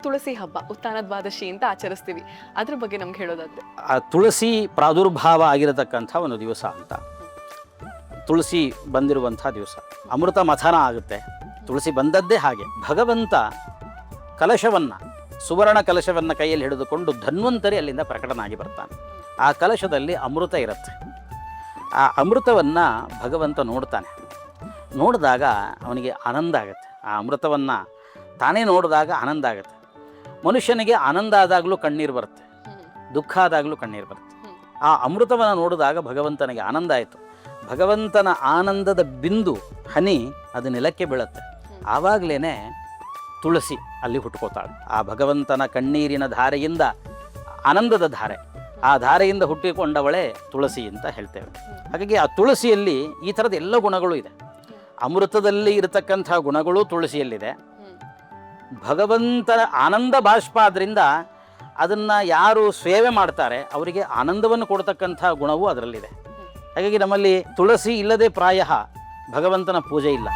ತುಳಸಿ ಹಬ್ಬ ಉತ್ಥಾನ ದ್ವಾದಶಿ ಅಂತ ಆಚರಿಸ್ತೀವಿ. ಅದ್ರ ಬಗ್ಗೆ ನಮ್ಗೆ ಹೇಳೋದಾದ್ರೆ ಆ ತುಳಸಿ ಪ್ರಾದುರ್ಭಾವ ಆಗಿರತಕ್ಕಂಥ ಒಂದು ದಿವಸ ಅಂತ. ತುಳಸಿ ಬಂದಿರುವಂಥ ದಿವಸ ಅಮೃತ ಮಥನ ಆಗುತ್ತೆ. ತುಳಸಿ ಬಂದದ್ದೇ ಹಾಗೆ. ಭಗವಂತ ಕಲಶವನ್ನು, ಸುವರ್ಣ ಕಲಶವನ್ನು ಕೈಯಲ್ಲಿ ಹಿಡಿದುಕೊಂಡು ಧನ್ವಂತರಿ ಅಲ್ಲಿಂದ ಪ್ರಕಟನಾಗಿ ಬರ್ತಾನೆ. ಆ ಕಲಶದಲ್ಲಿ ಅಮೃತ ಇರುತ್ತೆ. ಆ ಅಮೃತವನ್ನು ಭಗವಂತ ನೋಡ್ತಾನೆ. ನೋಡಿದಾಗ ಅವನಿಗೆ ಆನಂದ ಆಗುತ್ತೆ. ಆ ಅಮೃತವನ್ನು ತಾನೇ ನೋಡಿದಾಗ ಆನಂದ ಆಗುತ್ತೆ. ಮನುಷ್ಯನಿಗೆ ಆನಂದ ಆದಾಗಲೂ ಕಣ್ಣೀರು ಬರುತ್ತೆ, ದುಃಖ ಆದಾಗಲೂ ಕಣ್ಣೀರು ಬರುತ್ತೆ. ಆ ಅಮೃತವನ್ನು ನೋಡಿದಾಗ ಭಗವಂತನಿಗೆ ಆನಂದ ಆಯಿತು. ಭಗವಂತನ ಆನಂದದ ಬಿಂದು ಹನಿ ಅದು ನೆಲಕ್ಕೆ ಬೀಳುತ್ತೆ. ಆವಾಗಲೇ ತುಳಸಿ ಅಲ್ಲಿ ಹುಟ್ಕೋತಾಳೆ. ಆ ಭಗವಂತನ ಕಣ್ಣೀರಿನ ಧಾರೆಯಿಂದ, ಆನಂದದ ಧಾರೆ, ಆ ಧಾರೆಯಿಂದ ಹುಟ್ಟಿಕೊಂಡವಳೇ ತುಳಸಿ ಅಂತ ಹೇಳ್ತೇವೆ. ಹಾಗಾಗಿ ಆ ತುಳಸಿಯಲ್ಲಿ ಈ ಥರದ ಎಲ್ಲ ಗುಣಗಳು ಇದೆ. ಅಮೃತದಲ್ಲಿ ಇರತಕ್ಕಂಥ ಗುಣಗಳು ತುಳಸಿಯಲ್ಲಿದೆ. ಭಗವಂತನ ಆನಂದ ಬಾಷ್ಪ ಆದ್ದರಿಂದ ಅದನ್ನು ಯಾರು ಸೇವೆ ಮಾಡ್ತಾರೆ ಅವರಿಗೆ ಆನಂದವನ್ನು ಕೊಡ್ತಕ್ಕಂಥ ಗುಣವೂ ಅದರಲ್ಲಿದೆ. ಹಾಗಾಗಿ ನಮ್ಮಲ್ಲಿ ತುಳಸಿ ಇಲ್ಲದೆ ಪ್ರಾಯ ಭಗವಂತನ ಪೂಜೆ ಇಲ್ಲ.